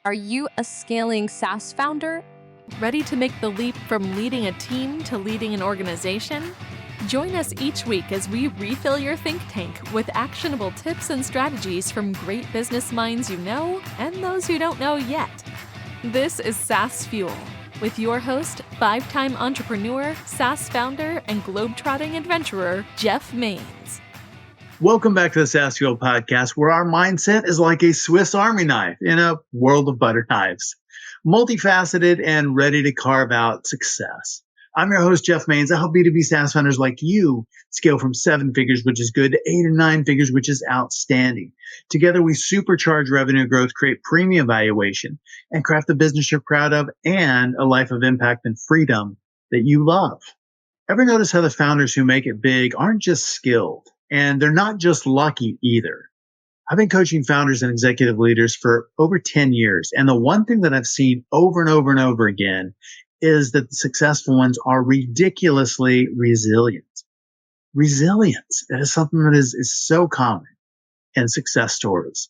Are you a scaling SaaS founder? Ready to make the leap from leading a team to leading an organization? Join us each week as we refill your think tank with actionable tips and strategies from great business minds you know and those you don't know yet. This is SaaS Fuel with your host, 5-time entrepreneur, SaaS founder, and globetrotting adventurer, Jeff Maines. Welcome back to the SaaS Fuel podcast, where our mindset is like a Swiss Army knife in a world of butter knives, multifaceted and ready to carve out success. I'm your host, Jeff Maines. I help B2B SaaS founders like you scale from 7 figures, which is good, to 8 and 9 figures, which is outstanding. Together, we supercharge revenue growth, create premium valuation, and craft the business you're proud of and a life of impact and freedom that you love. Ever notice how the founders who make it big aren't just skilled? And they're not just lucky either. I've been coaching founders and executive leaders for over 10 years. And the one thing that I've seen over and over and over again is that the successful ones are ridiculously resilient. Resilience, that is something that is so common in success stories.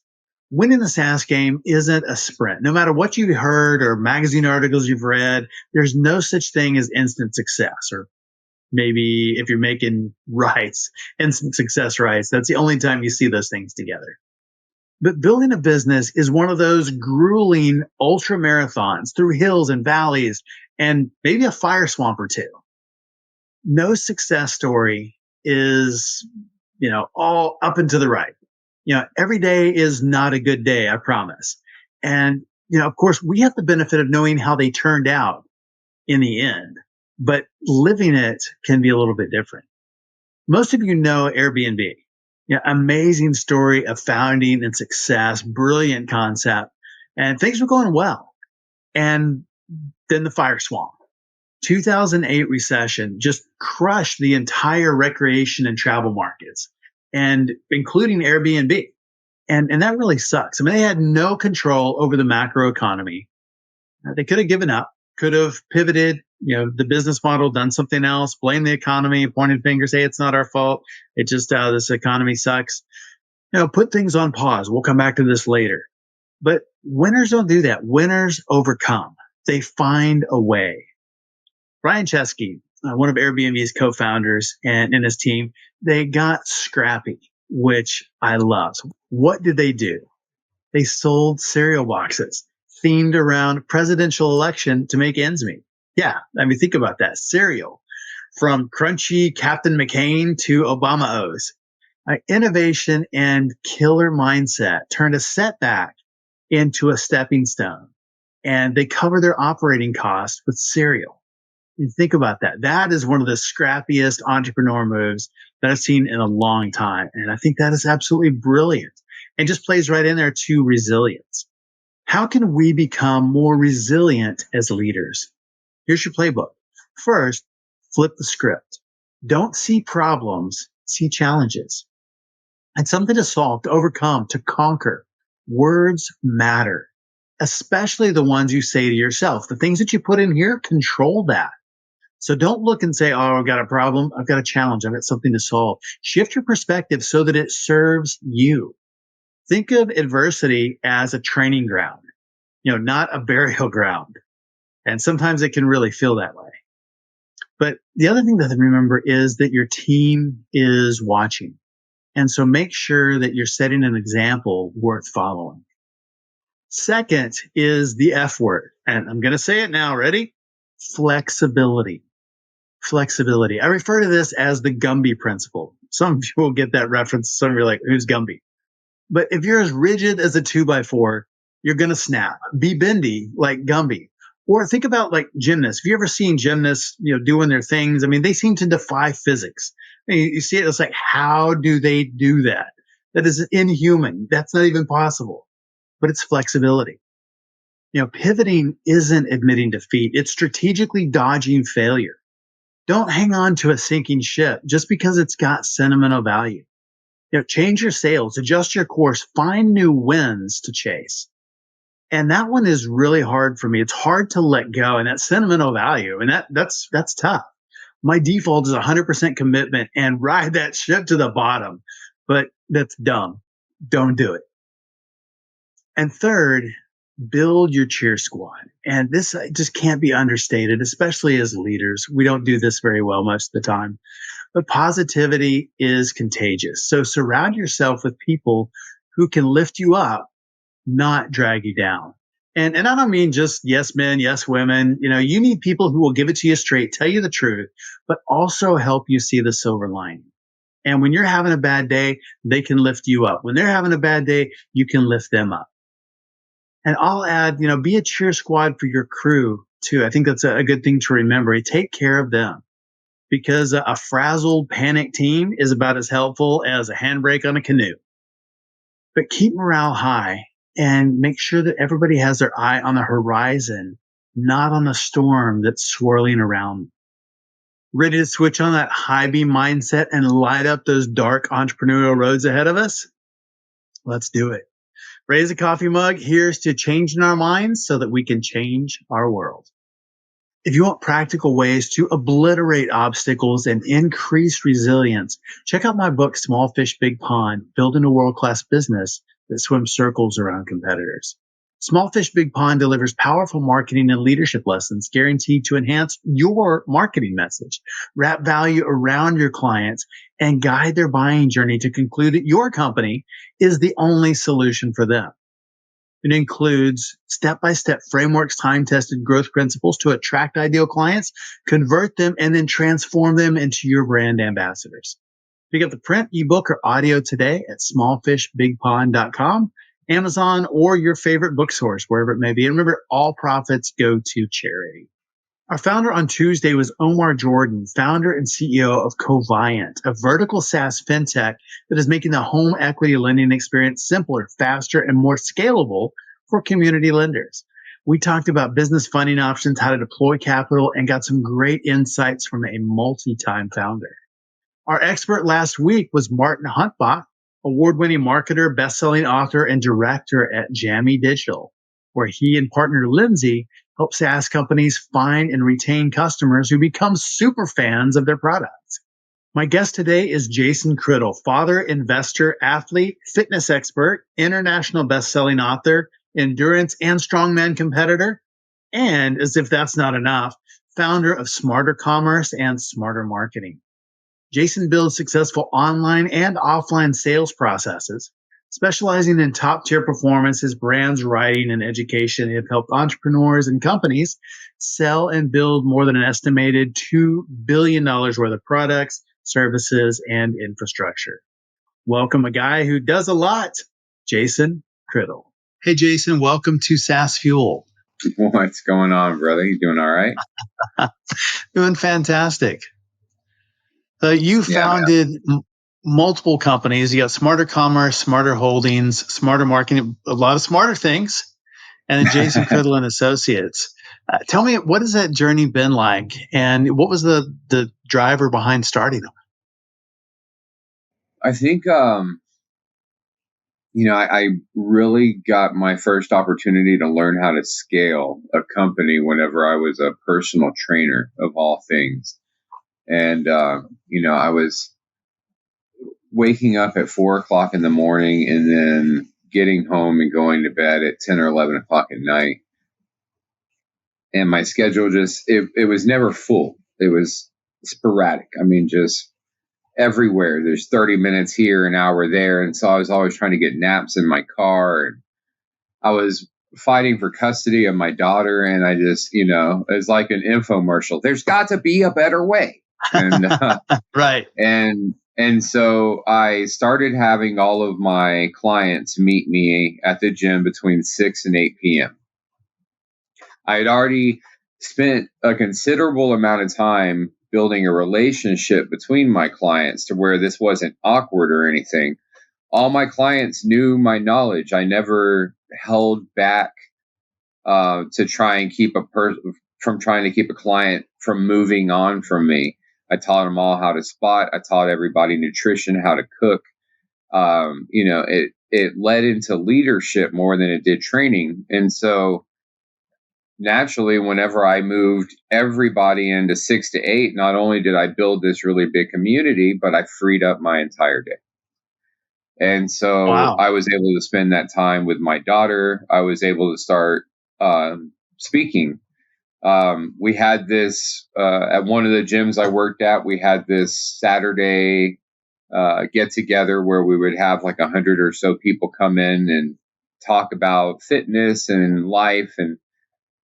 Winning the SaaS game isn't a sprint. No matter what you've heard or magazine articles you've read, there's no such thing as instant success, or maybe if you're making rights, instant success rights, that's the only time you see those things together. But building a business is one of those grueling ultra marathons through hills and valleys and maybe a fire swamp or two. No success story is, all up and to the right. Every day is not a good day, I promise. And, of course, we have the benefit of knowing how they turned out in the end. But living it can be a little bit different. Most of you know Airbnb. Amazing story of founding and success, brilliant concept, and things were going well. And then the fire swamp. 2008 recession just crushed the entire recreation and travel markets, and including Airbnb. And that really sucks. I mean, they had no control over the macro economy. They could have given up, could have pivoted, the business model, done something else, blame the economy, pointed fingers, hey, it's not our fault. It just, this economy sucks. Put things on pause. We'll come back to this later. But winners don't do that. Winners overcome. They find a way. Brian Chesky, one of Airbnb's co-founders and his team, they got scrappy, which I love. So what did they do? They sold cereal boxes themed around presidential election to make ends meet. Yeah, I mean, think about that. Cereal, from crunchy Captain McCain to Obama O's. Innovation and killer mindset turned a setback into a stepping stone. And they cover their operating costs with cereal. And think about that. That is one of the scrappiest entrepreneur moves that I've seen in a long time. And I think that is absolutely brilliant and just plays right in there to resilience. How can we become more resilient as leaders? Here's your playbook. First, flip the script. Don't see problems, see challenges. And something to solve, to overcome, to conquer. Words matter, especially the ones you say to yourself. The things that you put in here, control that. So don't look and say, oh, I've got a problem. I've got a challenge. I've got something to solve. Shift your perspective so that it serves you. Think of adversity as a training ground, not a burial ground. And sometimes it can really feel that way. But the other thing to remember is that your team is watching. And so make sure that you're setting an example worth following. Second is the F word. And I'm going to say it now. Ready? Flexibility. Flexibility. I refer to this as the Gumby principle. Some of you will get that reference. Some of you are like, who's Gumby? But if you're as rigid as a 2x4, you're going to snap. Be bendy like Gumby. Or think about like gymnasts. Have you ever seen gymnasts, doing their things? I mean, they seem to defy physics. I mean, you see it, it's like, how do they do that? That is inhuman. That's not even possible. But it's flexibility. Pivoting isn't admitting defeat. It's strategically dodging failure. Don't hang on to a sinking ship just because it's got sentimental value. Change your sails, adjust your course, find new wins to chase. And that one is really hard for me. It's hard to let go, and that sentimental value, and that's tough. My default is 100% commitment and ride that ship to the bottom, but that's dumb. Don't do it. And third, Build your cheer squad. And this just can't be understated, especially as leaders. We don't do this very well most of the time. But positivity is contagious. So surround yourself with people who can lift you up, not drag you down. And I don't mean just yes men, yes women. You need people who will give it to you straight, tell you the truth, but also help you see the silver lining. And when you're having a bad day, they can lift you up. When they're having a bad day, you can lift them up. And I'll add, be a cheer squad for your crew too. I think that's a good thing to remember. Take care of them, because a frazzled, panicked team is about as helpful as a handbrake on a canoe. But keep morale high and make sure that everybody has their eye on the horizon, not on the storm that's swirling around. Ready to switch on that high beam mindset and light up those dark entrepreneurial roads ahead of us? Let's do it. Raise a coffee mug. Here's to changing our minds so that we can change our world. If you want practical ways to obliterate obstacles and increase resilience, check out my book, Small Fish, Big Pond, Building a World-Class Business that Swims Circles Around Competitors. Small Fish, Big Pond delivers powerful marketing and leadership lessons guaranteed to enhance your marketing message, wrap value around your clients, and guide their buying journey to conclude that your company is the only solution for them. It includes step-by-step frameworks, time-tested growth principles to attract ideal clients, convert them, and then transform them into your brand ambassadors. Pick up the print, ebook, or audio today at smallfishbigpond.com, Amazon, or your favorite bookstores, wherever it may be. And remember, all profits go to charity. Our founder on Tuesday was Omar Jordan, founder and CEO of Coviant, a vertical SaaS fintech that is making the home equity lending experience simpler, faster, and more scalable for community lenders. We talked about business funding options, how to deploy capital, and got some great insights from a multi-time founder. Our expert last week was Martin Huntbach, award-winning marketer, best-selling author, and director at Jammy Digital, where he and partner Lindsay help SaaS companies find and retain customers who become super fans of their products. My guest today is Jason Criddle, father, investor, athlete, fitness expert, international best-selling author, endurance and strongman competitor, and, as if that's not enough, founder of Smartr Commerce and Smartr Marketing. Jason builds successful online and offline sales processes. Specializing in top-tier performance, his brands, writing, and education have helped entrepreneurs and companies sell and build more than an estimated $2 billion worth of products, services, and infrastructure. Welcome a guy who does a lot, Jason Criddle. Hey, Jason, welcome to SaaS Fuel. What's going on, brother? You doing all right? Doing fantastic. You founded multiple companies. You got Smartr Commerce, SmartrHoldings, Smartr Marketing, a lot of smarter things, and then Jason Criddle and Associates. Tell me, what has that journey been like, and what was the driver behind starting them? I think, I really got my first opportunity to learn how to scale a company whenever I was a personal trainer of all things. And, I was waking up at 4:00 in the morning and then getting home and going to bed at 10 or 11 o'clock at night. And my schedule it was never full. It was sporadic. I mean, just everywhere. There's 30 minutes here, an hour there. And so I was always trying to get naps in my car. And I was fighting for custody of my daughter. And I just, it's like an infomercial. There's got to be a better way. And, right. And so I started having all of my clients meet me at the gym between 6 and 8 p.m. I had already spent a considerable amount of time building a relationship between my clients to where this wasn't awkward or anything. All my clients knew my knowledge. I never held back to try and keep from trying to keep a client from moving on from me. I taught them all how to spot. I taught everybody nutrition, how to cook. It led into leadership more than it did training. And so naturally, whenever I moved everybody into 6 to 8, not only did I build this really big community, but I freed up my entire day. And so Wow. I was able to spend that time with my daughter. I was able to start speaking. We had this at one of the gyms I worked at. We had this Saturday get together where we would have like 100 or so people come in and talk about fitness and life. And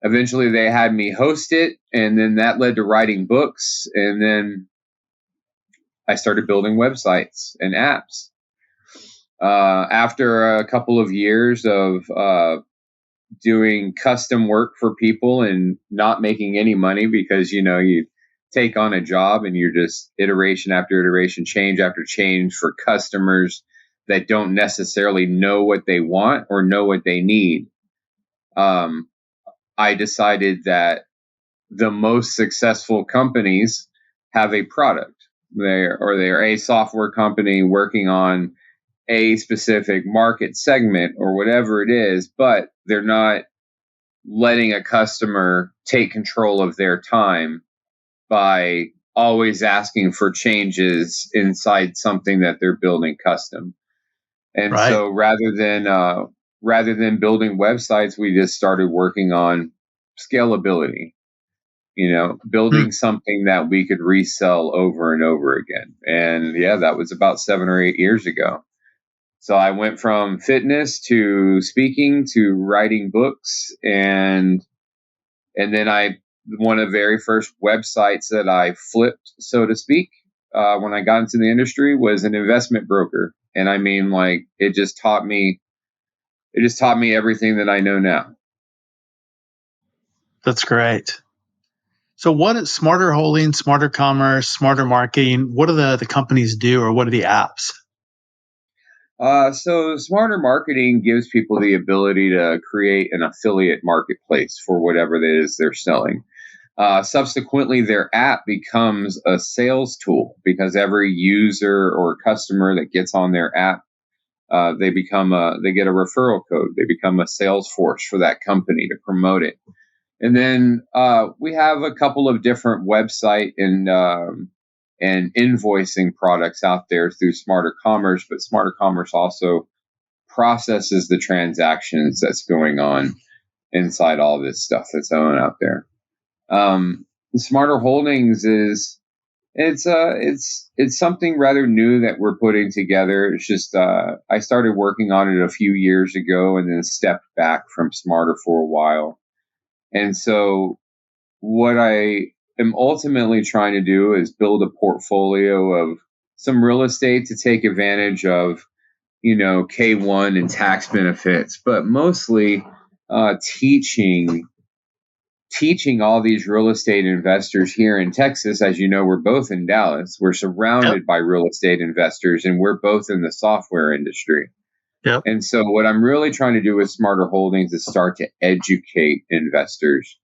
eventually they had me host it. And then that led to writing books. And then I started building websites and apps. After a couple of years of doing custom work for people and not making any money because, you take on a job and you're just iteration after iteration, change after change for customers that don't necessarily know what they want or know what they need. I decided that the most successful companies have a product. They're a software company working on a specific market segment or whatever it is, but they're not letting a customer take control of their time by always asking for changes inside something that they're building custom. And Right. so rather than building websites, we just started working on scalability, Hmm. building something that we could resell over and over again. And yeah, that was about 7 or 8 years ago. So I went from fitness to speaking to writing books, and then one of the very first websites that I flipped, so to speak, when I got into the industry was an investment broker. And I mean, like, it just taught me everything that I know now. That's great. So what is Smartr Holdings, Smartr Commerce, Smartr Marketing? What do the companies do, or what are the apps? So Smartr Marketing gives people the ability to create an affiliate marketplace for whatever it is they're selling. Subsequently, their app becomes a sales tool because every user or customer that gets on their app, they get a referral code. They become a sales force for that company to promote it. And then we have a couple of different website and invoicing products out there through Smartr Commerce, but Smartr Commerce also processes the transactions that's going on inside all this stuff that's going out there. SmartrHoldings it's something rather new that we're putting together. It's just I started working on it a few years ago and then stepped back from Smartr for a while. And so what I am ultimately trying to do is build a portfolio of some real estate to take advantage of, K1 and tax benefits, but mostly teaching all these real estate investors here in Texas. As you know, we're both in Dallas. We're Yep. surrounded by real estate investors, and we're both in the software industry. Yep. And so what I'm really trying to do with SmartrHoldings is start to educate investors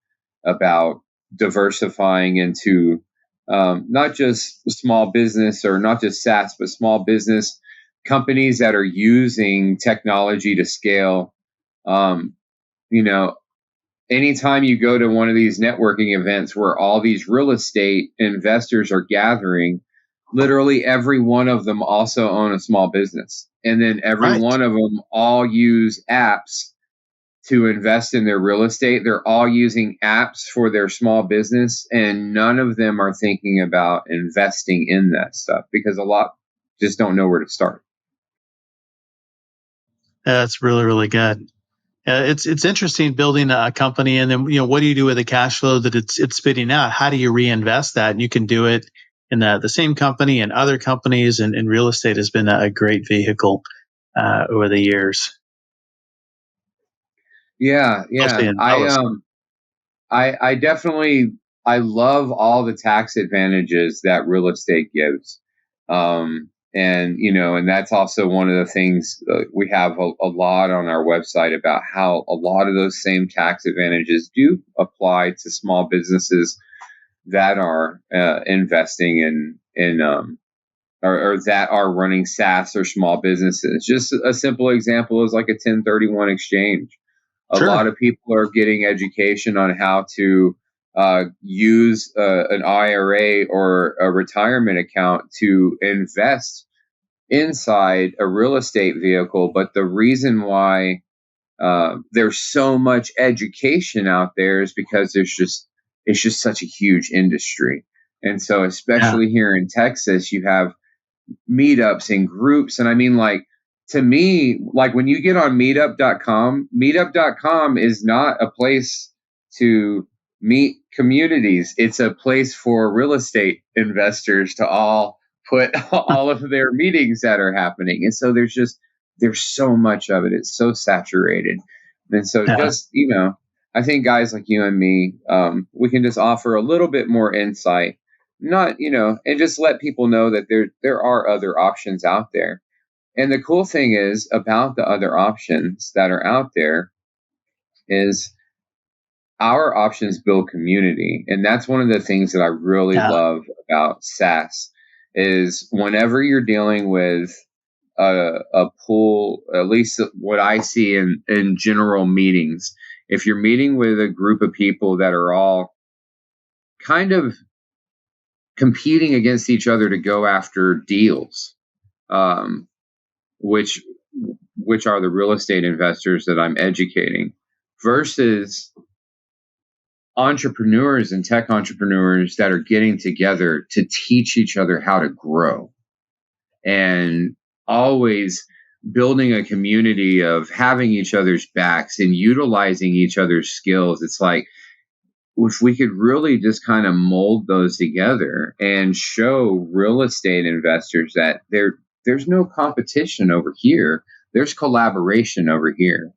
about diversifying into not just small business or not just SaaS, but small business companies that are using technology to scale. You know, anytime you go to one of these networking events where all these real estate investors are gathering, literally every one of them also own a small business. And then every Right. one of them all use apps to invest in their real estate. They're all using apps for their small business, and none of them are thinking about investing in that stuff because a lot just don't know where to start. That's really, really good. It's interesting building a company, and then what do you do with the cash flow that it's spitting out? How do you reinvest that? And you can do it in the same company and other companies, and real estate has been a great vehicle over the years, Yeah, mostly yeah. in I Dallas. um I definitely I love all the tax advantages that real estate gives. And that's also one of the things we have a lot on our website about how a lot of those same tax advantages do apply to small businesses that are investing in or that are running SaaS or small businesses. Just a simple example is like a 1031 exchange. A Sure. lot of people are getting education on how to use an IRA or a retirement account to invest inside a real estate vehicle, but the reason why there's so much education out there is because it's just such a huge industry. And so, Yeah. especially here in Texas, you have meetups and groups. And I mean, like, to me, like when you get on meetup.com is not a place to meet communities. It's a place for real estate investors to all put all of their meetings that are happening. And so there's so much of it. It's so saturated. And so Yeah. just, I think guys like you and me, we can just offer a little bit more insight, not, and just let people know that there are other options out there. And the cool thing is about the other options that are out there is our options build community. And that's one of the things that I really Yeah. love about SaaS is whenever you're dealing with a pool, at least what I see in general meetings, if you're meeting with a group of people that are all kind of competing against each other to go after deals, which are the real estate investors that I'm educating, versus entrepreneurs and tech entrepreneurs that are getting together to teach each other how to grow, and always building a community of having each other's backs and utilizing each other's skills. It's like, if we could really just kind of mold those together and show real estate investors that there's no competition over here, there's collaboration over here.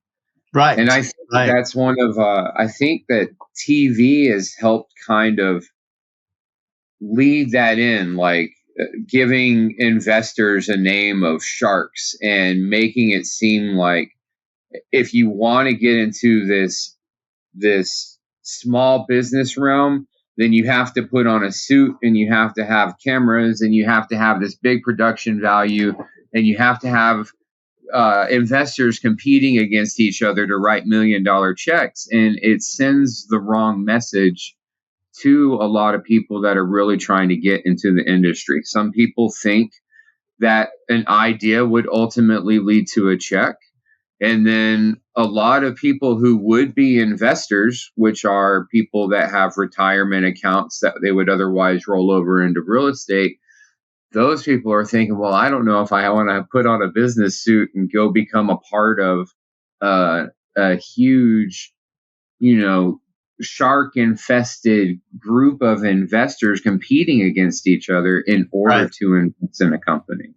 Right. And I think that's one of, I think that TV has helped kind of lead that in, like giving investors a name of sharks and making it seem like if you want to get into this small business realm, then you have to put on a suit and you have to have cameras and you have to have this big production value and you have to have investors competing against each other to write $1 million checks. And it sends the wrong message to a lot of people that are really trying to get into the industry. Some people think that an idea would ultimately lead to a check. And then a lot of people who would be investors, which are people that have retirement accounts that they would otherwise roll over into real estate, those people are thinking, well, I don't know if I want to put on a business suit and go become a part of a huge, shark infested group of investors competing against each other in order to invest in a company.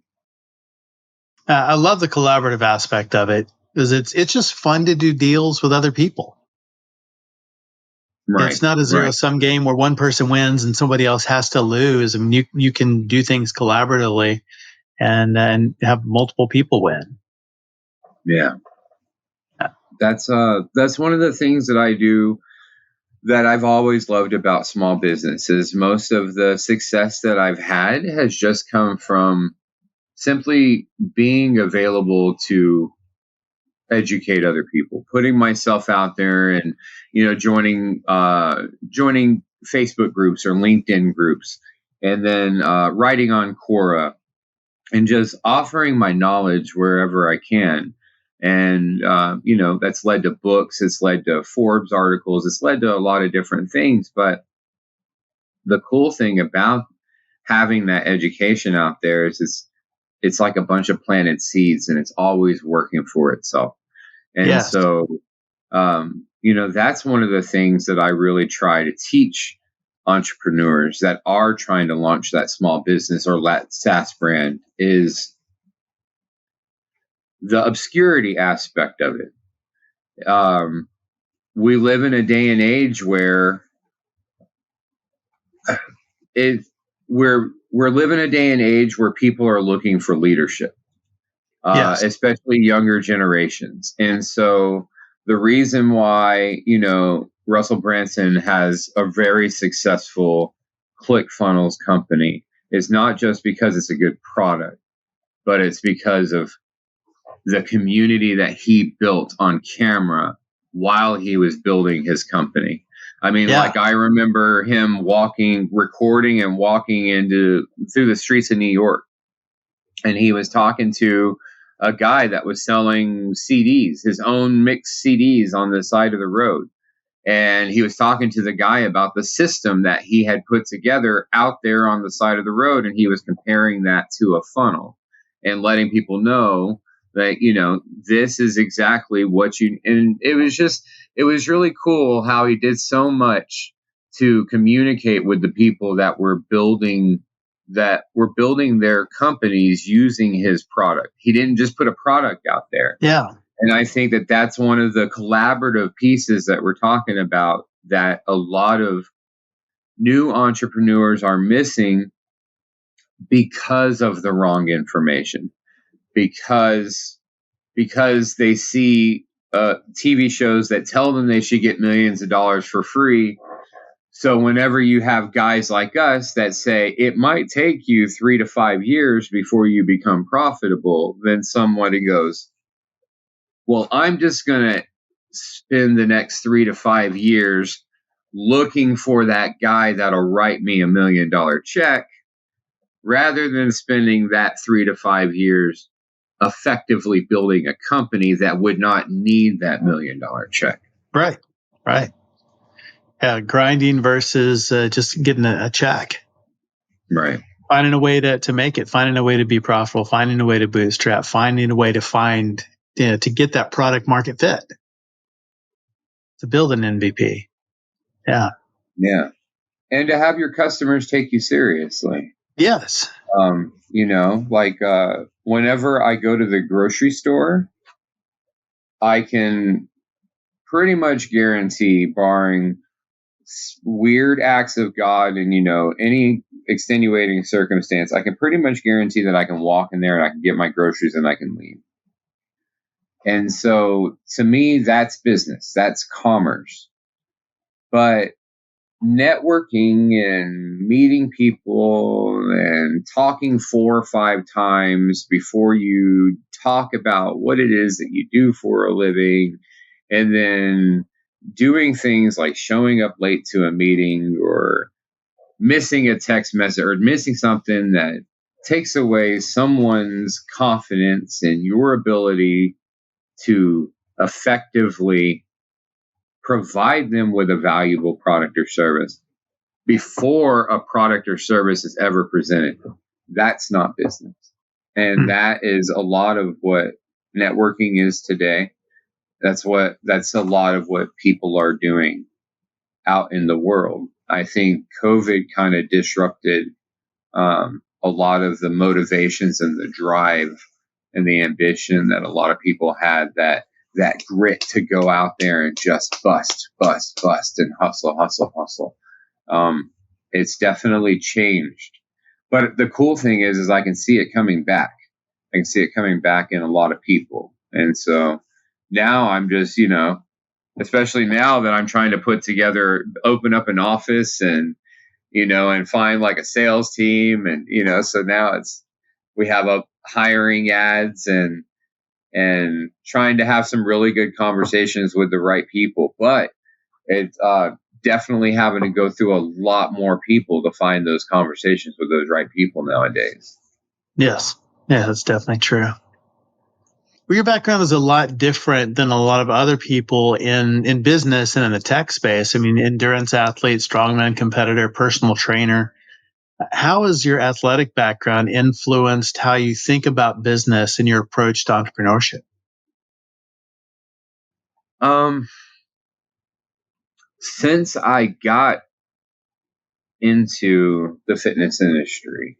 I love the collaborative aspect of it because it's just fun to do deals with other people. Right. It's not a zero-sum game where one person wins and somebody else has to lose. I mean, you can do things collaboratively and have multiple people win. Yeah. That's one of the things that I do that I've always loved about small businesses. Most of the success that I've had has just come from simply being available to educate other people, putting myself out there and, joining Facebook groups or LinkedIn groups, and then writing on Quora and just offering my knowledge wherever I can. And, that's led to books. It's led to Forbes articles. It's led to a lot of different things. But the cool thing about having that education out there is it's like a bunch of planted seeds and it's always working for itself. And so, that's one of the things that I really try to teach entrepreneurs that are trying to launch that small business or that SaaS brand is the obscurity aspect of it. We live in a day and age where we're living a day and age where people are looking for leadership, especially younger generations. And so the reason why, Russell Branson has a very successful ClickFunnels company is not just because it's a good product, but it's because of the community that he built on camera while he was building his company. I mean, like I remember him recording and walking through the streets of New York and he was talking to a guy that was selling CDs, his own mixed CDs on the side of the road. And he was talking to the guy about the system that he had put together out there on the side of the road. And he was comparing that to a funnel and letting people know that, this is exactly what and it was really cool how he did so much to communicate with the people that were building their companies using his product. He didn't just put a product out there. Yeah. And I think that that's one of the collaborative pieces that we're talking about that a lot of new entrepreneurs are missing because of the wrong information, because they see TV shows that tell them they should get millions of dollars for free. So whenever you have guys like us that say it might take you 3 to 5 years before you become profitable, then somebody goes, well, I'm just going to spend the next 3 to 5 years looking for that guy that'll write me $1 million check, rather than spending that 3 to 5 years effectively building a company that would not need that $1 million check. Right. Yeah, grinding versus just getting a check. Right. Finding a way to make it, finding a way to be profitable, finding a way to bootstrap, finding a way to to get that product market fit, to build an MVP. Yeah. Yeah. And to have your customers take you seriously. Yes. Whenever I go to the grocery store, I can pretty much guarantee, barring weird acts of God and, any extenuating circumstance, I can pretty much guarantee that I can walk in there and I can get my groceries and I can leave. And so to me, that's business, that's commerce. But networking and meeting people and talking 4 or 5 times before you talk about what it is that you do for a living, and then doing things like showing up late to a meeting or missing a text message or missing something that takes away someone's confidence in your ability to effectively provide them with a valuable product or service before a product or service is ever presented. That's not business. And that is a lot of what networking is today. That's a lot of what people are doing out in the world. I think COVID kind of disrupted a lot of the motivations and the drive and the ambition that a lot of people had, that grit to go out there and just bust and hustle. It's definitely changed. But the cool thing is I can see it coming back. I can see it coming back in a lot of people. And so now I'm just, especially now that I'm trying to open up an office and, and find like a sales team. And, so now we have hiring ads and trying to have some really good conversations with the right people. But it's definitely having to go through a lot more people to find those conversations with those right people nowadays. Yes. Yeah, that's definitely true. Well, your background is a lot different than a lot of other people in business and in the tech space. I mean, endurance athlete, strongman competitor, personal trainer. How has your athletic background influenced how you think about business and your approach to entrepreneurship? Since I got into the fitness industry,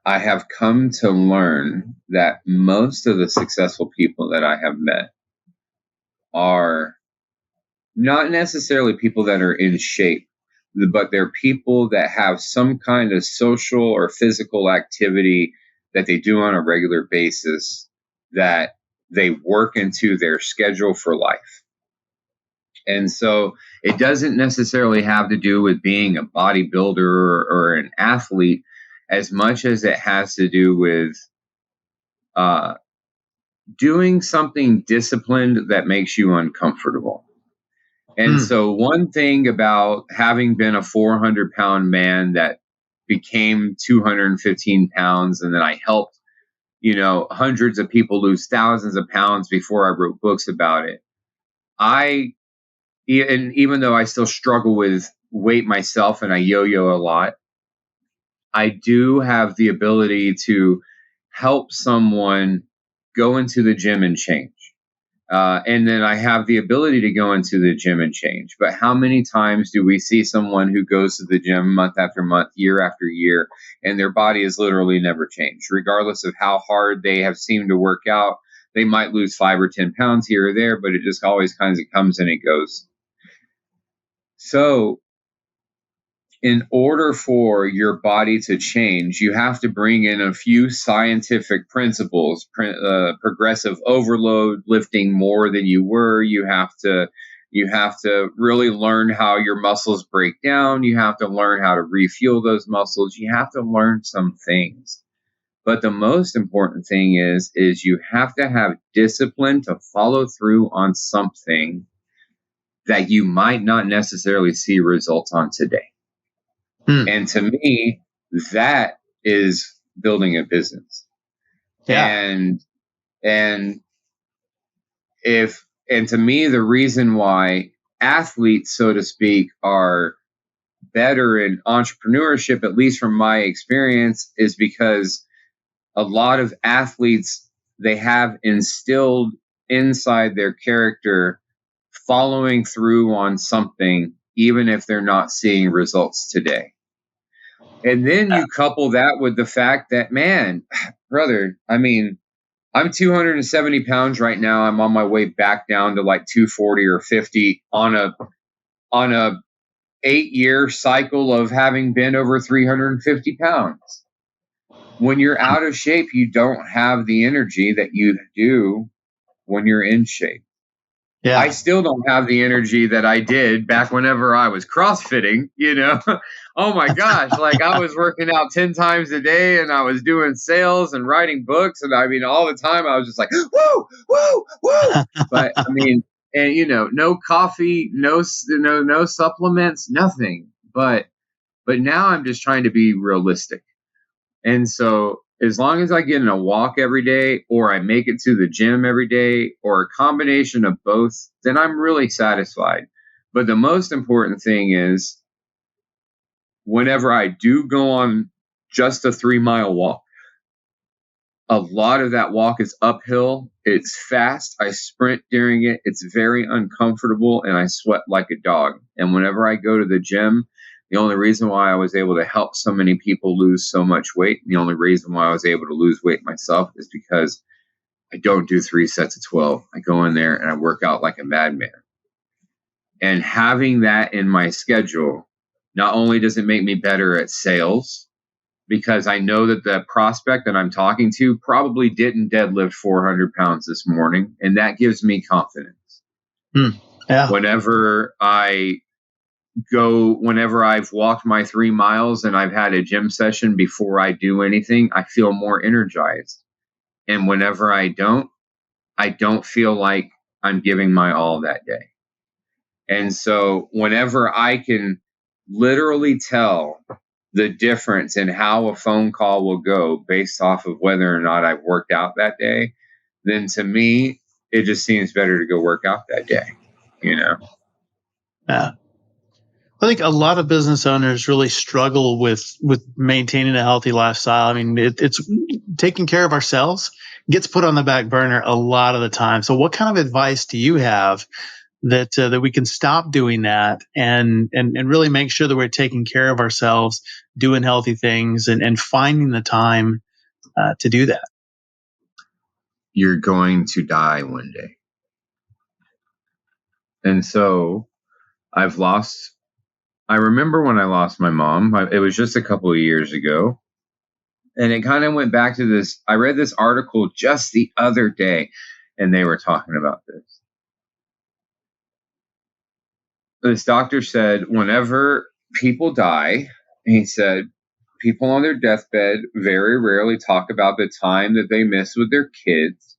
I have come to learn that most of the successful people that I have met are not necessarily people that are in shape, but they're people that have some kind of social or physical activity that they do on a regular basis that they work into their schedule for life. And so it doesn't necessarily have to do with being a bodybuilder or an athlete as much as it has to do with doing something disciplined that makes you uncomfortable. And so one thing about having been a 400-pound man that became 215 pounds, and then I helped, hundreds of people lose thousands of pounds before I wrote books about it. And even though I still struggle with weight myself and I yo-yo a lot, I do have the ability to help someone go into the gym and change. And then I have the ability to go into the gym and change. But how many times do we see someone who goes to the gym month after month, year after year, and their body has literally never changed? Regardless of how hard they have seemed to work out, they might lose 5 or 10 pounds here or there, but it just always kind of comes and it goes. So in order for your body to change, you have to bring in a few scientific principles, progressive overload, lifting more than you were. You have to really learn how your muscles break down. You have to learn how to refuel those muscles. You have to learn some things. But the most important thing is you have to have discipline to follow through on something that you might not necessarily see results on today. And to me, that is building a business. Yeah. And to me, the reason why athletes, so to speak, are better in entrepreneurship, at least from my experience, is because a lot of athletes, they have instilled inside their character following through on something, even if they're not seeing results today. And then you couple that with the fact that, man, brother, I mean, I'm 270 pounds right now. I'm on my way back down to like 240 or 50 on a 8-year cycle of having been over 350 pounds. When you're out of shape, you don't have the energy that you do when you're in shape. Yeah. I still don't have the energy that I did back whenever I was CrossFitting, Oh my gosh, like I was working out 10 times a day and I was doing sales and writing books. And I mean, all the time I was just like, woo, woo, woo. But I mean, and no coffee, no supplements, nothing. But now I'm just trying to be realistic. And so as long as I get in a walk every day, or I make it to the gym every day, or a combination of both, then I'm really satisfied. But the most important thing is whenever I do go on just a 3-mile walk, a lot of that walk is uphill. It's fast. I sprint during it. It's very uncomfortable and I sweat like a dog. And whenever I go to the gym, the only reason why I was able to help so many people lose so much weight, and the only reason why I was able to lose weight myself, is because I don't do 3 sets of 12. I go in there and I work out like a madman. And having that in my schedule, not only does it make me better at sales, because I know that the prospect that I'm talking to probably didn't deadlift 400 pounds this morning, and that gives me confidence. Yeah. Whenever I've walked my 3 miles and I've had a gym session before I do anything, I feel more energized. And whenever I don't feel like I'm giving my all that day. And so whenever I can literally tell the difference in how a phone call will go based off of whether or not I've worked out that day, then to me, it just seems better to go work out that day, Yeah. I think a lot of business owners really struggle with maintaining a healthy lifestyle. I mean, it's taking care of ourselves gets put on the back burner a lot of the time. So what kind of advice do you have that we can stop doing that and really make sure that we're taking care of ourselves, doing healthy things, and finding the time to do that? You're going to die one day. And so I remember when I lost my mom, it was just a couple of years ago. And it kind of went back to this. I read this article just the other day, and they were talking about this. This doctor said, whenever people die, he said, people on their deathbed very rarely talk about the time that they missed with their kids.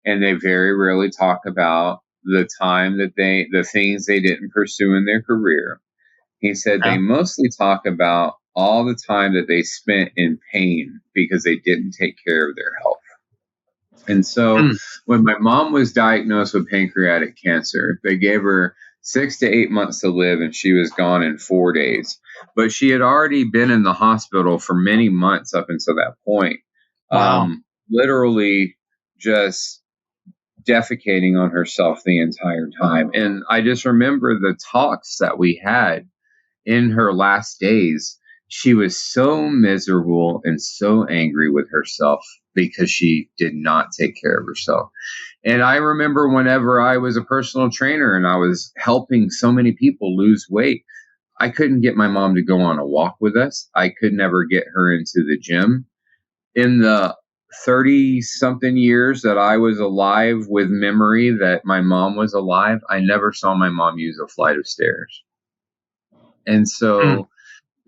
And they very rarely talk about the time that the things they didn't pursue in their career. He said they mostly talk about all the time that they spent in pain because they didn't take care of their health. And so when my mom was diagnosed with pancreatic cancer, they gave her 6 to 8 months to live, and she was gone in 4 days. But she had already been in the hospital for many months up until that point. Wow. Literally just defecating on herself the entire time. And I just remember the talks that we had in her last days. She was so miserable and so angry with herself because she did not take care of herself. And I remember whenever I was a personal trainer and I was helping so many people lose weight, I couldn't get my mom to go on a walk with us. I could never get her into the gym. In the 30 something years that I was alive with memory that my mom was alive, I never saw my mom use a flight of stairs. And so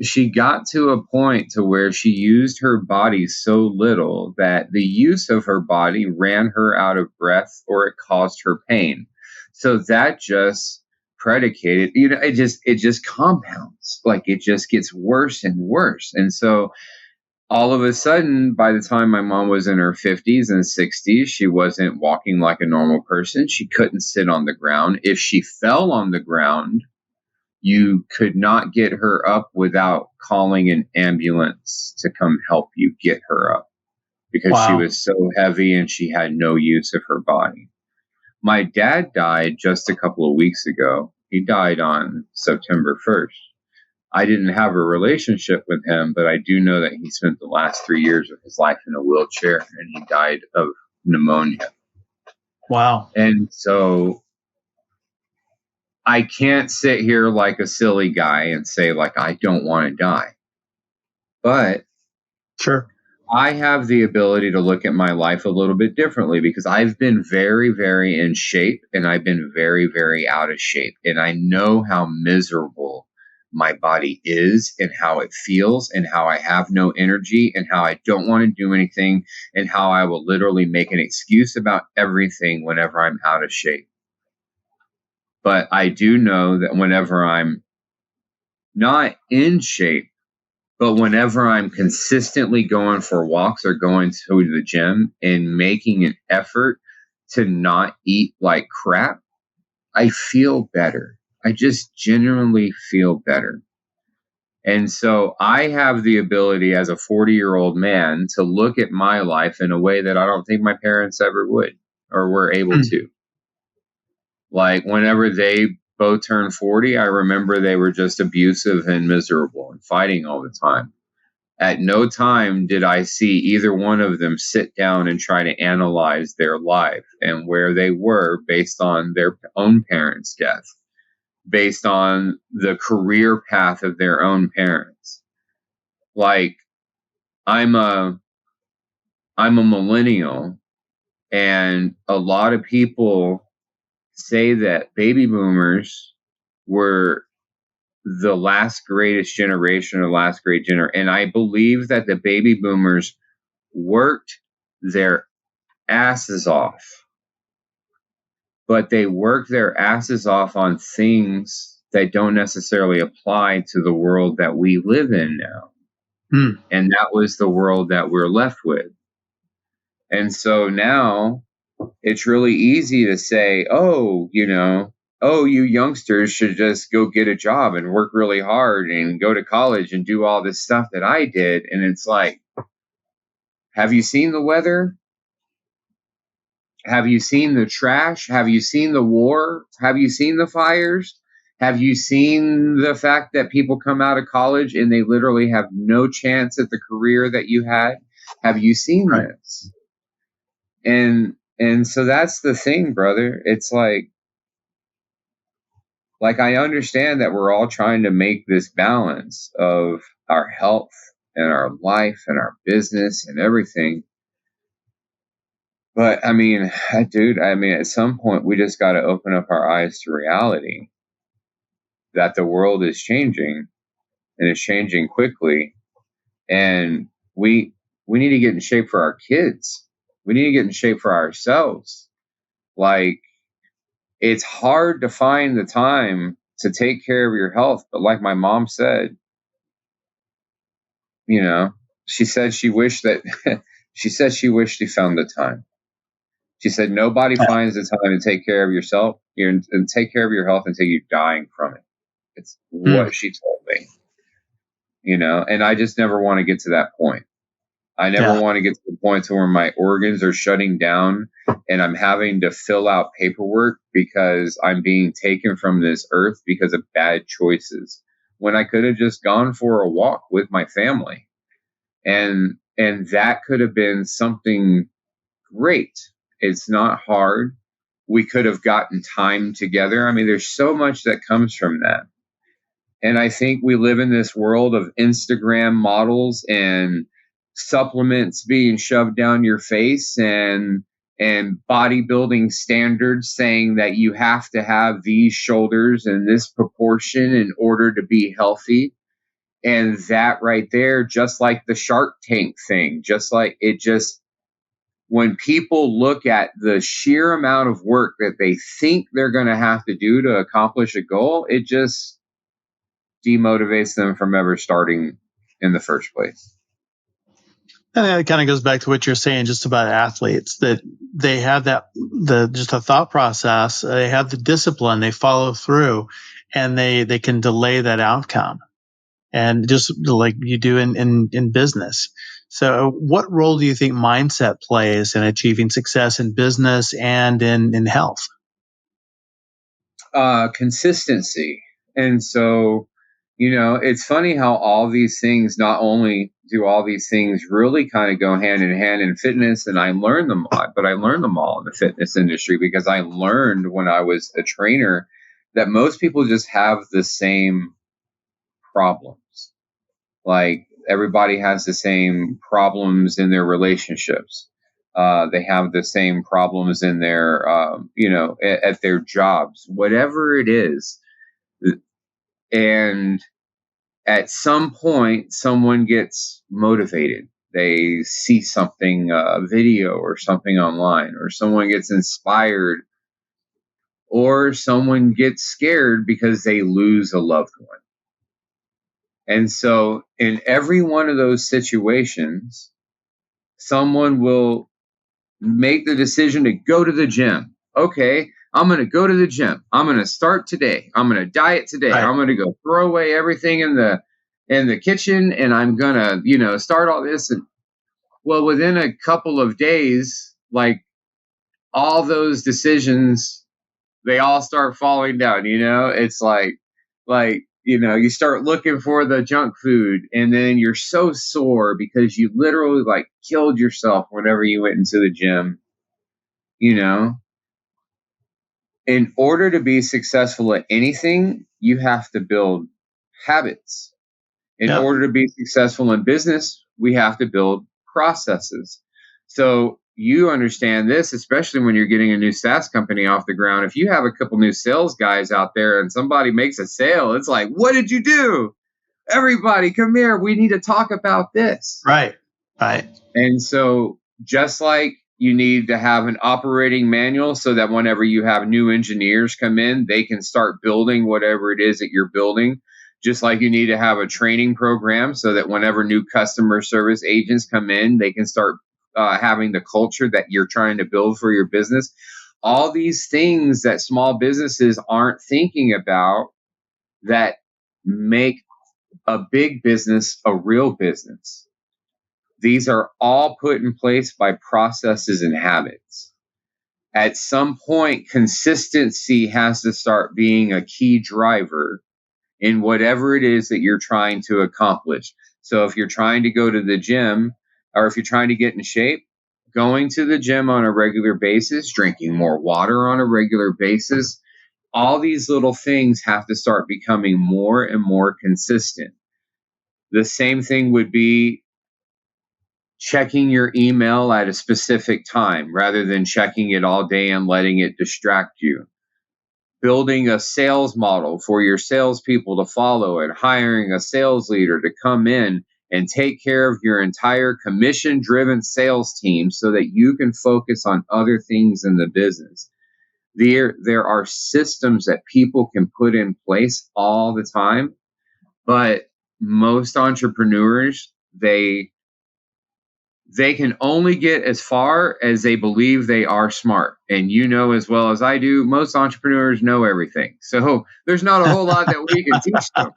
she got to a point to where she used her body so little that the use of her body ran her out of breath or it caused her pain. So that just predicated, it just compounds. Like it just gets worse and worse. And so all of a sudden, by the time my mom was in her 50s and 60s, she wasn't walking like a normal person. She couldn't sit on the ground. If she fell on the ground, you could not get her up without calling an ambulance to come help you get her up because she was so heavy and she had no use of her body. My dad died just a couple of weeks ago. He died on September 1st. I didn't have a relationship with him, but I do know that he spent the last 3 years of his life in a wheelchair and he died of pneumonia. Wow. And so I can't sit here like a silly guy and say, like, I don't want to die. But sure, I have the ability to look at my life a little bit differently because I've been very, very in shape and I've been very, very out of shape. And I know how miserable my body is and how it feels and how I have no energy and how I don't want to do anything and how I will literally make an excuse about everything whenever I'm out of shape. But I do know that whenever I'm not in shape, but whenever I'm consistently going for walks or going to the gym and making an effort to not eat like crap, I feel better. I just genuinely feel better. And so I have the ability as a 40-year-old man to look at my life in a way that I don't think my parents ever would or were able to. Like whenever they both turned 40, I remember they were just abusive and miserable and fighting all the time. At no time did I see either one of them sit down and try to analyze their life and where they were based on their own parents' death, based on the career path of their own parents. Like I'm a millennial, and a lot of people say that baby boomers were the last greatest generation or last great generation. And I believe that the baby boomers worked their asses off, but they worked their asses off on things that don't necessarily apply to the world that we live in now. And that was the world that we're left with. And so now it's really easy to say, oh, you youngsters should just go get a job and work really hard and go to college and do all this stuff that I did. And it's like, have you seen the weather? Have you seen the trash? Have you seen the war? Have you seen the fires? Have you seen the fact that people come out of college and they literally have no chance at the career that you had? Have you seen this? And so that's the thing, brother. It's like I understand that we're all trying to make this balance of our health and our life and our business and everything. But I mean, dude, at some point we just got to open up our eyes to reality that the world is changing and it's changing quickly. And we need to get in shape for our kids. We need to get in shape for ourselves. Like, it's hard to find the time to take care of your health. But like my mom said, you know, she said she wished that she wished she found the time. She said nobody finds the time to take care of yourself and take care of your health until you're dying from it. It's what she told me, and I just never want to get to that point. I never want to get to the point to where my organs are shutting down and I'm having to fill out paperwork because I'm being taken from this earth because of bad choices, when I could have just gone for a walk with my family. And that could have been something great. It's not hard. We could have gotten time together. I mean, there's so much that comes from that. And I think we live in this world of Instagram models and supplements being shoved down your face and bodybuilding standards saying that you have to have these shoulders in this proportion in order to be healthy. And that right there, just like the Shark Tank thing, when people look at the sheer amount of work that they think they're going to have to do to accomplish a goal, it just demotivates them from ever starting in the first place. And it kind of goes back to what you're saying just about athletes, that they have just a thought process, they have the discipline, they follow through, and they can delay that outcome. And just like you do in business. So what role do you think mindset plays in achieving success in business and in health? Consistency. And so, it's funny how all these things, not only do all these things really kind of go hand in hand in fitness, and I learned them all, but I learned them all in the fitness industry because I learned when I was a trainer that most people just have the same problems. Like everybody has the same problems in their relationships. They have the same problems in their, at their jobs, whatever it is. And at some point, someone gets motivated. They see something, a video or something online, or someone gets inspired, or someone gets scared because they lose a loved one. And so in every one of those situations, someone will make the decision to go to the gym. Okay, I'm going to go to the gym. I'm going to start today. I'm going to diet today. Right. I'm going to go throw away everything in the kitchen, and I'm going to, start all this. And well, within a couple of days, like all those decisions, they all start falling down. It's like you start looking for the junk food, and then you're so sore because you literally like killed yourself whenever you went into the gym. In order to be successful at anything, you have to build habits. In order to be successful in business, we have to build processes. So you understand this, especially when you're getting a new SaaS company off the ground. If you have a couple new sales guys out there and somebody makes a sale, it's like, what did you do? Everybody, come here. We need to talk about this. Right. And so just like you need to have an operating manual so that whenever you have new engineers come in, they can start building whatever it is that you're building. Just like you need to have a training program so that whenever new customer service agents come in, they can start having the culture that you're trying to build for your business. All these things that small businesses aren't thinking about that make a big business a real business. These are all put in place by processes and habits. At some point, consistency has to start being a key driver in whatever it is that you're trying to accomplish. So if you're trying to go to the gym, or if you're trying to get in shape, going to the gym on a regular basis, drinking more water on a regular basis, all these little things have to start becoming more and more consistent. The same thing would be checking your email at a specific time rather than checking it all day and letting it distract you. Building a sales model for your salespeople to follow and hiring a sales leader to come in and take care of your entire commission-driven sales team so that you can focus on other things in the business. There are systems that people can put in place all the time, but most entrepreneurs they can only get as far as they believe they are smart. And you know as well as I do, most entrepreneurs know everything. So there's not a whole lot that we can teach them,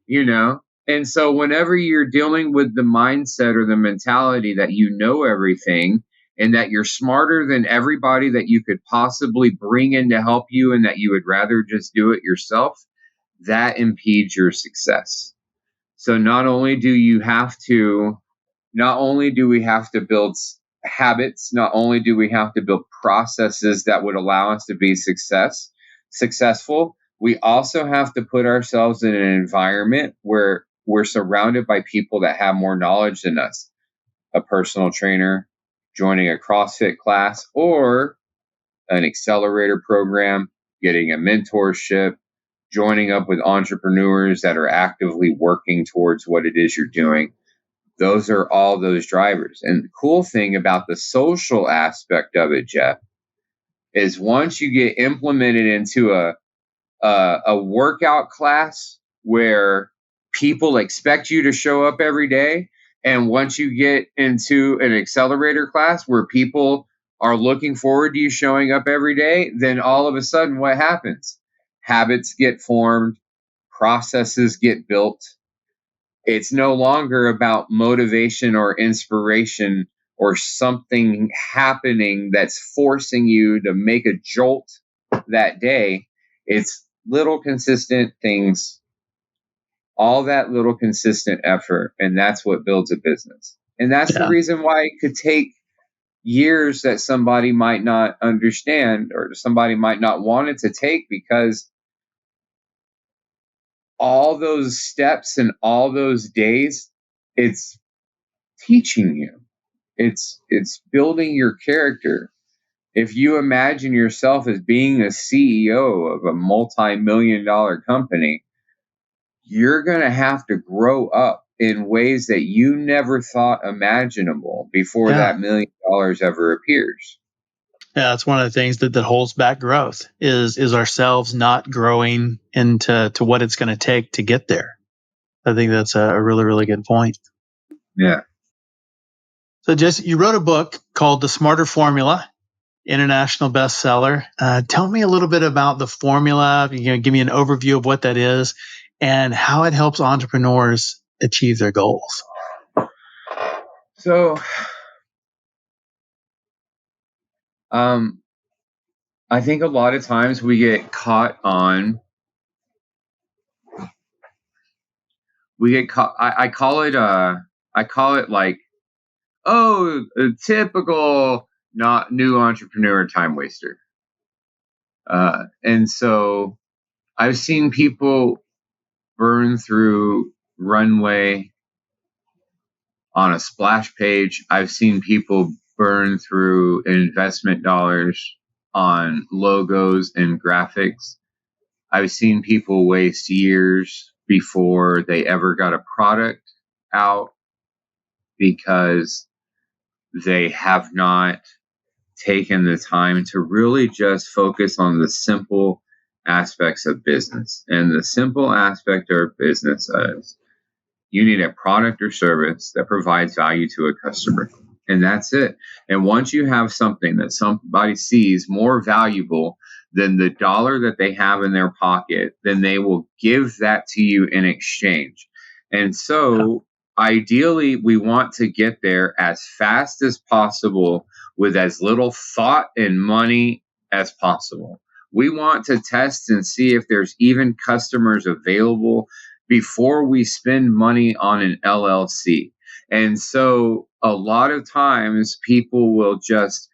you know? And so whenever you're dealing with the mindset or the mentality that you know everything and that you're smarter than everybody that you could possibly bring in to help you and that you would rather just do it yourself, that impedes your success. So not only do we have to build habits, not only do we have to build processes that would allow us to be successful, we also have to put ourselves in an environment where we're surrounded by people that have more knowledge than us. A personal trainer, joining a CrossFit class, or an accelerator program, getting a mentorship, joining up with entrepreneurs that are actively working towards what it is you're doing. Those are all those drivers. And the cool thing about the social aspect of it, Jeff, is once you get implemented into a workout class where people expect you to show up every day, and once you get into an accelerator class where people are looking forward to you showing up every day, then all of a sudden what happens? Habits get formed, processes get built. It's no longer about motivation or inspiration or something happening that's forcing you to make a jolt that day. It's little consistent things, all that little consistent effort, and that's what builds a business. And that's the reason why it could take years that somebody might not understand or somebody might not want it to take, because all those steps and all those days, it's teaching you. It's building your character. If you imagine yourself as being a CEO of a multi-million-dollar company, you're going to have to grow up in ways that you never thought imaginable before that $1 million ever appears. Yeah, that's one of the things that holds back growth is ourselves not growing into what it's going to take to get there. I think that's a really, really good point. Yeah. So, Jason, you wrote a book called The Smartr Formula, international bestseller. Tell me a little bit about the formula. Give me an overview of what that is and how it helps entrepreneurs achieve their goals. So, I think a lot of times we get caught. I call it like, a typical not new entrepreneur time waster. And so I've seen people burn through runway on a splash page. I've seen people burn through investment dollars on logos and graphics. I've seen people waste years before they ever got a product out because they have not taken the time to really just focus on the simple aspects of business. And the simple aspect of business is you need a product or service that provides value to a customer. And that's it. And once you have something that somebody sees more valuable than the dollar that they have in their pocket, then they will give that to you in exchange. And so ideally, we want to get there as fast as possible with as little thought and money as possible. We want to test and see if there's even customers available before we spend money on an LLC. And so a lot of times people will just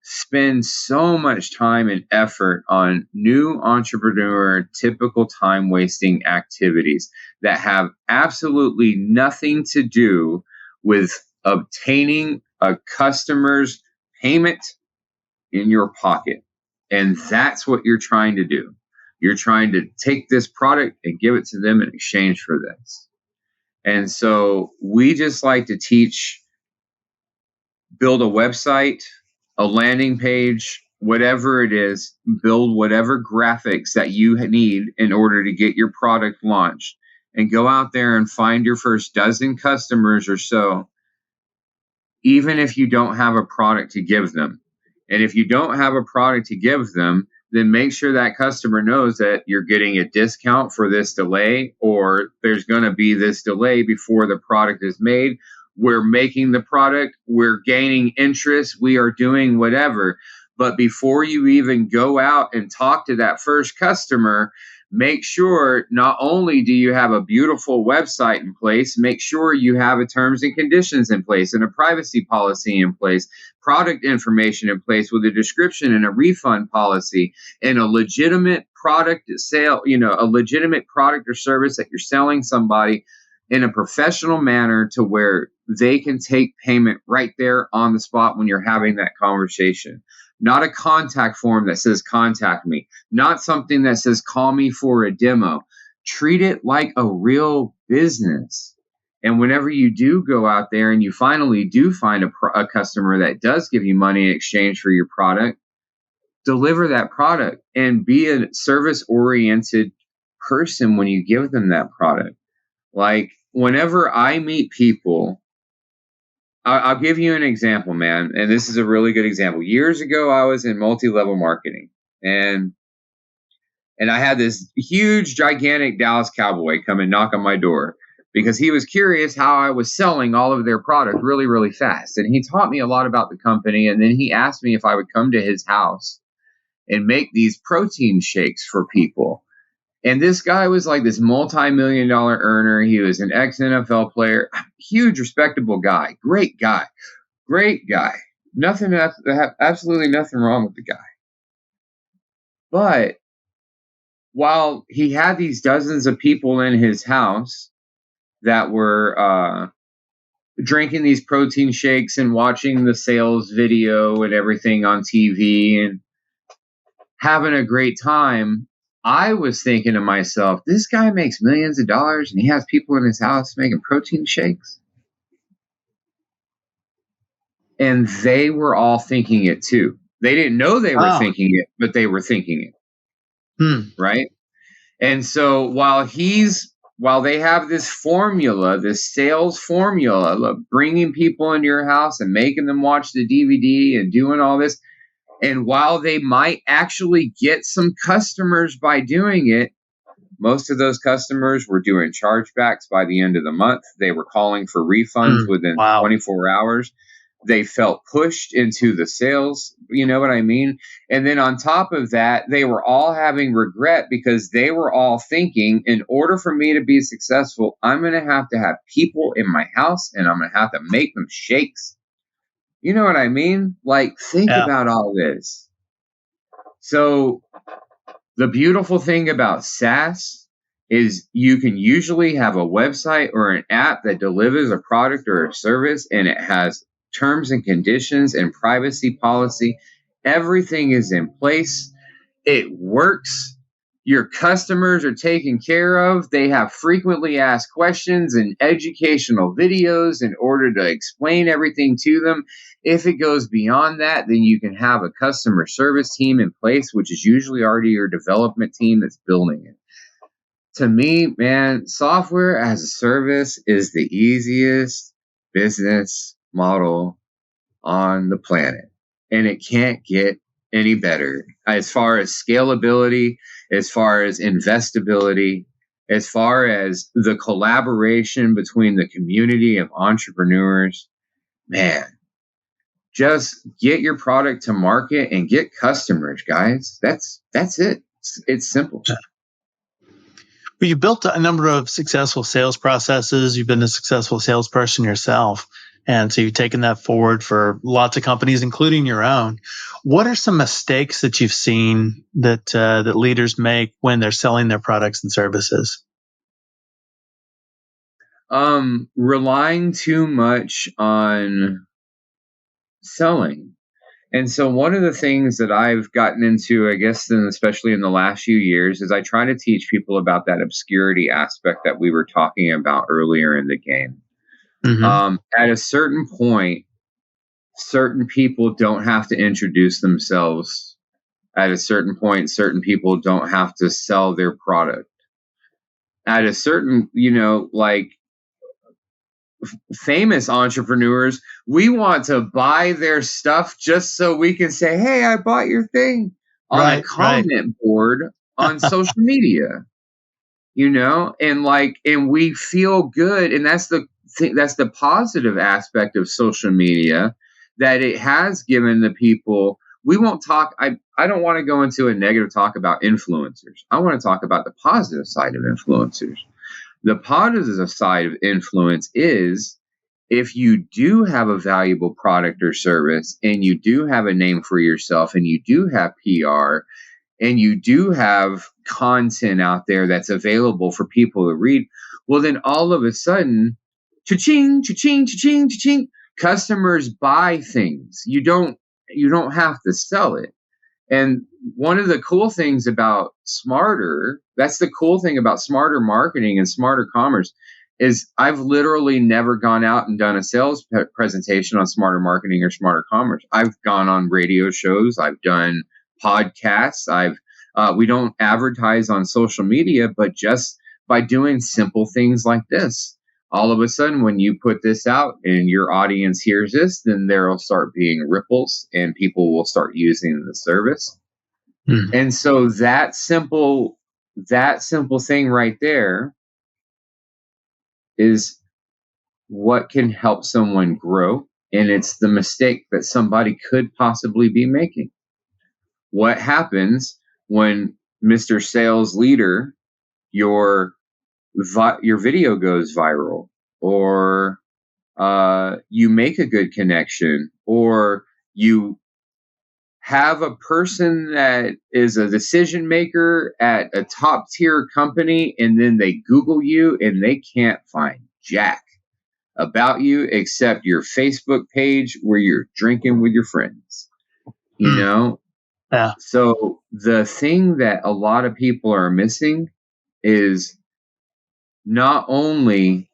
spend so much time and effort on new entrepreneur, typical time wasting activities that have absolutely nothing to do with obtaining a customer's payment in your pocket. And that's what you're trying to do. You're trying to take this product and give it to them in exchange for this. And so we just like to teach, build a website, a landing page, whatever it is, build whatever graphics that you need in order to get your product launched. and go out there and find your first dozen customers or so, even if you don't have a product to give them. And if you don't have a product to give them, then make sure that customer knows that you're getting a discount for this delay, or there's going to be this delay before the product is made. We're making the product, we're gaining interest, we are doing whatever. But before you even go out and talk to that first customer, make sure not only do you have a beautiful website in place, make sure you have a terms and conditions in place and a privacy policy in place, product information in place with a description and a refund policy and a legitimate product sale, a legitimate product or service that you're selling somebody in a professional manner to where they can take payment right there on the spot when you're having that conversation. Not a contact form that says contact me, not something that says call me for a demo. Treat it like a real business. And whenever you do go out there and you finally do find a customer that does give you money in exchange for your product, deliver that product and be a service-oriented person when you give them that product. Like, whenever I meet people, I'll give you an example, man. And this is a really good example. Years ago, I was in multi-level marketing, and I had this huge, gigantic Dallas Cowboy come and knock on my door because he was curious how I was selling all of their product really, really fast. And he taught me a lot about the company. And then he asked me if I would come to his house and make these protein shakes for people. And this guy was like this multi-million-dollar earner. He was an ex-NFL player, huge, respectable guy, great guy. Absolutely nothing wrong with the guy. But while he had these dozens of people in his house that were drinking these protein shakes and watching the sales video and everything on TV and having a great time, I was thinking to myself, this guy makes millions of dollars and he has people in his house making protein shakes. And they were all thinking it too. They didn't know they were thinking it, but they were thinking it. Right? And so while they have this formula, this sales formula of bringing people into your house and making them watch the DVD and doing all this, and while they might actually get some customers by doing it, most of those customers were doing chargebacks by the end of the month. They were calling for refunds within 24 hours. They felt pushed into the sales, you know what I mean? And then on top of that, they were all having regret because they were all thinking, in order for me to be successful, I'm going to have people in my house and I'm going to have to make them shakes. You know what I mean? Like, think about all this. So the beautiful thing about SaaS is you can usually have a website or an app that delivers a product or a service, and it has terms and conditions and privacy policy. Everything is in place. It works. Your customers are taken care of. They have frequently asked questions and educational videos in order to explain everything to them. If it goes beyond that, then you can have a customer service team in place, which is usually already your development team that's building it. To me, man, software as a service is the easiest business model on the planet. And it can't get any better as far as scalability, as far as investability, as far as the collaboration between the community of entrepreneurs. Man, just get your product to market and get customers, guys. That's it. It's simple. Well, you built a number of successful sales processes. You've been a successful salesperson yourself. And so you've taken that forward for lots of companies, including your own. What are some mistakes that you've seen that leaders make when they're selling their products and services? Relying too much on selling. And so one of the things that I've gotten into, I guess, especially in the last few years, is I try to teach people about that obscurity aspect that we were talking about earlier in the game. Mm-hmm. At a certain point, certain people don't have to introduce themselves. At a certain point, certain people don't have to sell their product. at a certain, like famous entrepreneurs, we want to buy their stuff just so we can say, hey, I bought your thing on a Right. comment board on social media, and we feel good. And that's the positive aspect of social media, that it has given the people. We won't talk. I don't want to go into a negative talk about influencers. I want to talk about the positive side of influencers. The positive side of influence is, if you do have a valuable product or service, and you do have a name for yourself, and you do have PR, and you do have content out there that's available for people to read, well, then all of a sudden, cha-ching, cha-ching, cha-ching, cha-ching, customers buy things. You don't have to sell it. And one of the cool things about that's the cool thing about Smartr Marketing and Smartr Commerce, is I've literally never gone out and done a sales presentation on Smartr Marketing or Smartr Commerce. I've gone on radio shows. I've done podcasts. We don't advertise on social media, but just by doing simple things like this, all of a sudden, when you put this out and your audience hears this, then there will start being ripples and people will start using the service. And so that simple thing right there is what can help someone grow. And it's the mistake that somebody could possibly be making. What happens when, Mr. Sales Leader, your video goes viral, or you make a good connection, or you have a person that is a decision maker at a top tier company, and then they Google you and they can't find jack about you except your Facebook page where you're drinking with your friends, Yeah. So the thing that a lot of people are missing is not only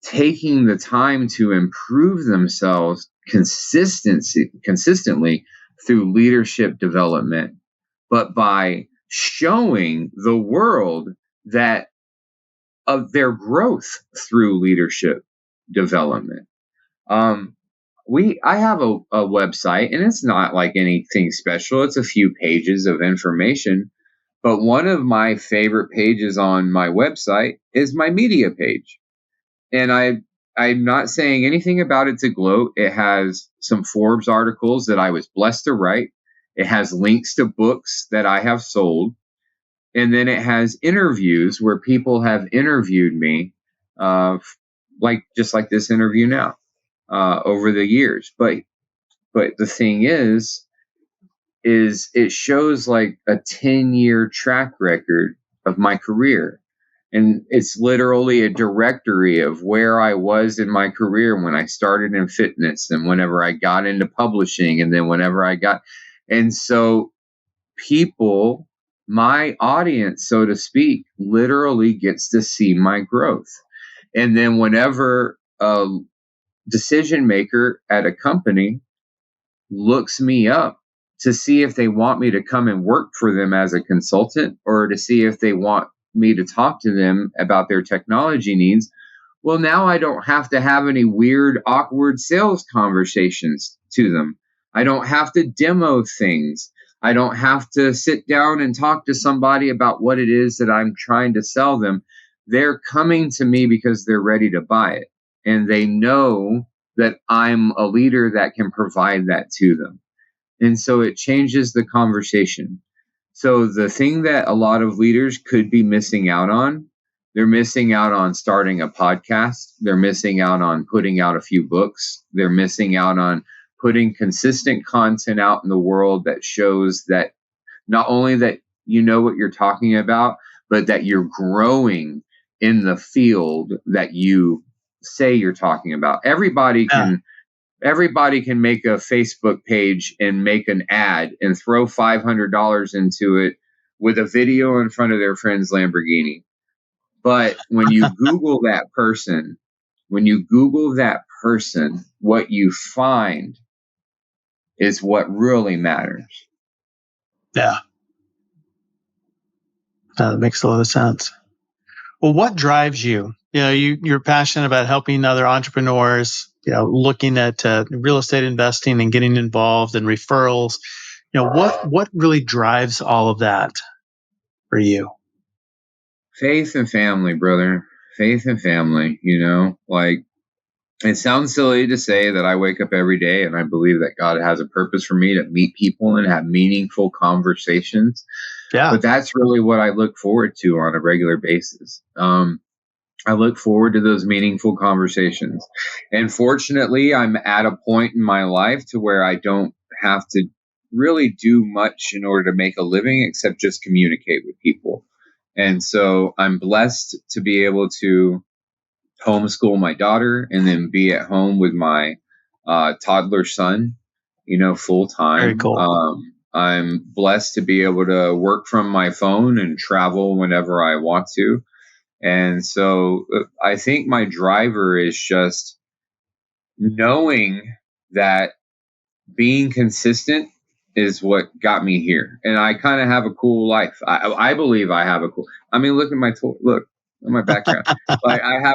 taking the time to improve themselves consistently through leadership development, but by showing the world that of their growth through leadership development. I have a website, and it's not like anything special. It's a few pages of information. But one of my favorite pages on my website is my media page. And I'm not saying anything about it to gloat. It has some Forbes articles that I was blessed to write. It has links to books that I have sold. And then it has interviews where people have interviewed me, just like this interview now, over the years. But the thing is it shows like a 10-year track record of my career. And it's literally a directory of where I was in my career when I started in fitness, and whenever I got into publishing, and then whenever and so people, my audience, so to speak, literally gets to see my growth. And then whenever a decision maker at a company looks me up to see if they want me to come and work for them as a consultant, or to see if they want me to talk to them about their technology needs, well, now I don't have to have any weird, awkward sales conversations to them. I don't have to demo things. I don't have to sit down and talk to somebody about what it is that I'm trying to sell them. They're coming to me because they're ready to buy it. And they know that I'm a leader that can provide that to them. And so it changes the conversation. So the thing that a lot of leaders could be missing out on, they're missing out on starting a podcast. They're missing out on putting out a few books. They're missing out on putting consistent content out in the world that shows that not only that you know what you're talking about, but that you're growing in the field that you say you're talking about. Everybody can make a Facebook page and make an ad and throw $500 into it with a video in front of their friend's Lamborghini. But when you Google that person, what you find is what really matters. Yeah. That makes a lot of sense. Well, what drives you? You're passionate about helping other entrepreneurs, looking at real estate investing and getting involved and referrals. What really drives all of that for you? Faith and family, brother. Faith and family, like it sounds silly to say that I wake up every day and I believe that God has a purpose for me to meet people and have meaningful conversations. Yeah. But that's really what I look forward to on a regular basis. I look forward to those meaningful conversations. And fortunately, I'm at a point in my life to where I don't have to really do much in order to make a living except just communicate with people. And so I'm blessed to be able to homeschool my daughter and then be at home with my toddler son, full time. Very cool. I'm blessed to be able to work from my phone and travel whenever I want to. And so I think my driver is just knowing that being consistent is what got me here. And I kind of have a cool life. I believe I have a cool, look at look at my background. Like I have,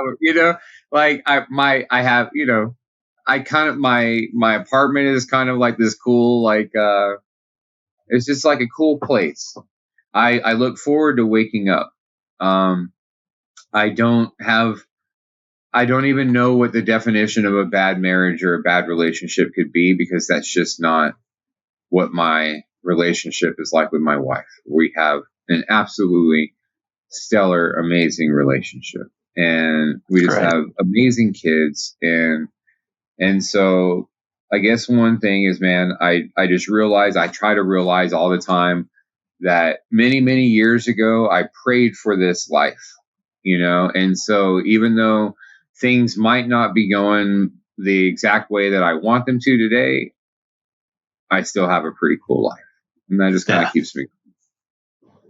my apartment is kind of like this cool, it's just like a cool place. I look forward to waking up. I don't even know what the definition of a bad marriage or a bad relationship could be, because that's just not what my relationship is like with my wife. We have an absolutely stellar, amazing relationship, and we just have amazing kids. And so I guess one thing is, man, I just realize, I try to realize all the time that many, many years ago, I prayed for this life, and so even though things might not be going the exact way that I want them to today, I still have a pretty cool life. And that just kind of keeps me.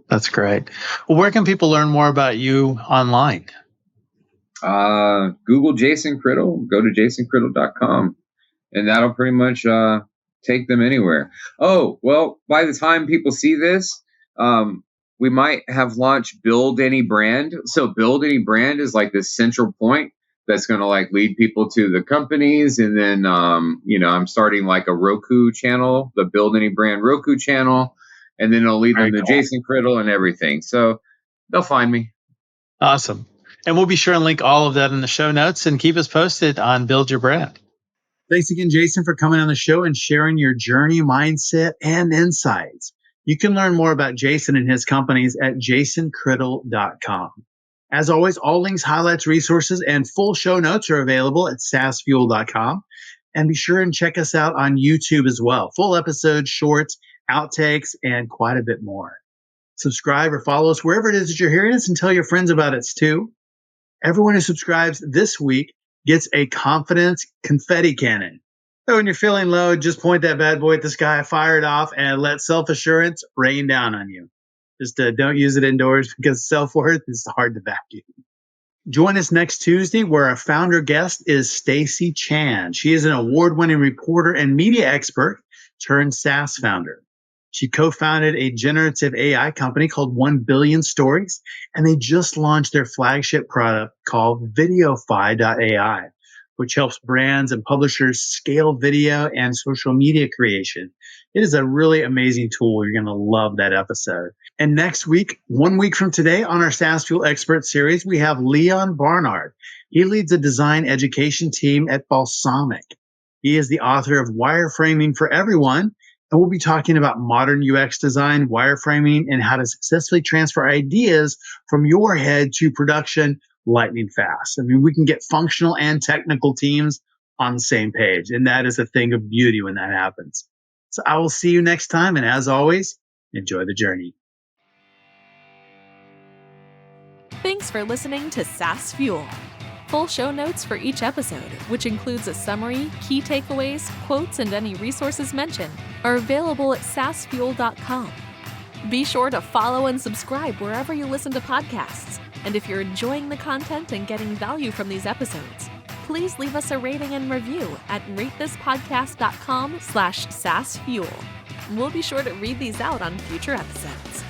That's great. Well, where can people learn more about you online? Google Jason Criddle, go to jasoncriddle.com, and that'll pretty much take them anywhere. Oh, well, by the time people see this, we might have launched Build Any Brand. So Build Any Brand is like this central point that's going to lead people to the companies. And then, I'm starting like a Roku channel, the Build Any Brand Roku channel, and then it'll lead them to Jason Criddle and everything. So they'll find me. Awesome. And we'll be sure and link all of that in the show notes, and keep us posted on Build Your Brand. Thanks again, Jason, for coming on the show and sharing your journey, mindset, and insights. You can learn more about Jason and his companies at jasoncriddle.com. As always, all links, highlights, resources, and full show notes are available at saasfuel.com. And be sure and check us out on YouTube as well. Full episodes, shorts, outtakes, and quite a bit more. Subscribe or follow us wherever it is that you're hearing us, and tell your friends about us too. Everyone who subscribes this week gets a confidence confetti cannon. So when you're feeling low, just point that bad boy at the sky, fire it off, and let self-assurance rain down on you. Just don't use it indoors, because self-worth is hard to vacuum. Join us next Tuesday, where our founder guest is Stacy Chan. She is an award-winning reporter and media expert turned SaaS founder. She co-founded a generative AI company called 1 Billion Stories, and they just launched their flagship product called Videofy.ai, which helps brands and publishers scale video and social media creation. It is a really amazing tool. You're going to love that episode. And next week, 1 week from today, on our SaaS Fuel Expert Series, we have Leon Barnard. He leads a design education team at Balsamiq. He is the author of Wireframing for Everyone, and we'll be talking about modern UX design, wireframing, and how to successfully transfer ideas from your head to production lightning fast. We can get functional and technical teams on the same page, and that is a thing of beauty when that happens. So I will see you next time, and as always, enjoy the journey. Thanks for listening to SaaS Fuel. Full show notes for each episode, which includes a summary, key takeaways, quotes, and any resources mentioned, are available at saasfuel.com. Be sure to follow and subscribe wherever you listen to podcasts. And if you're enjoying the content and getting value from these episodes, please leave us a rating and review at ratethispodcast.com/SaaSfuel. We'll be sure to read these out on future episodes.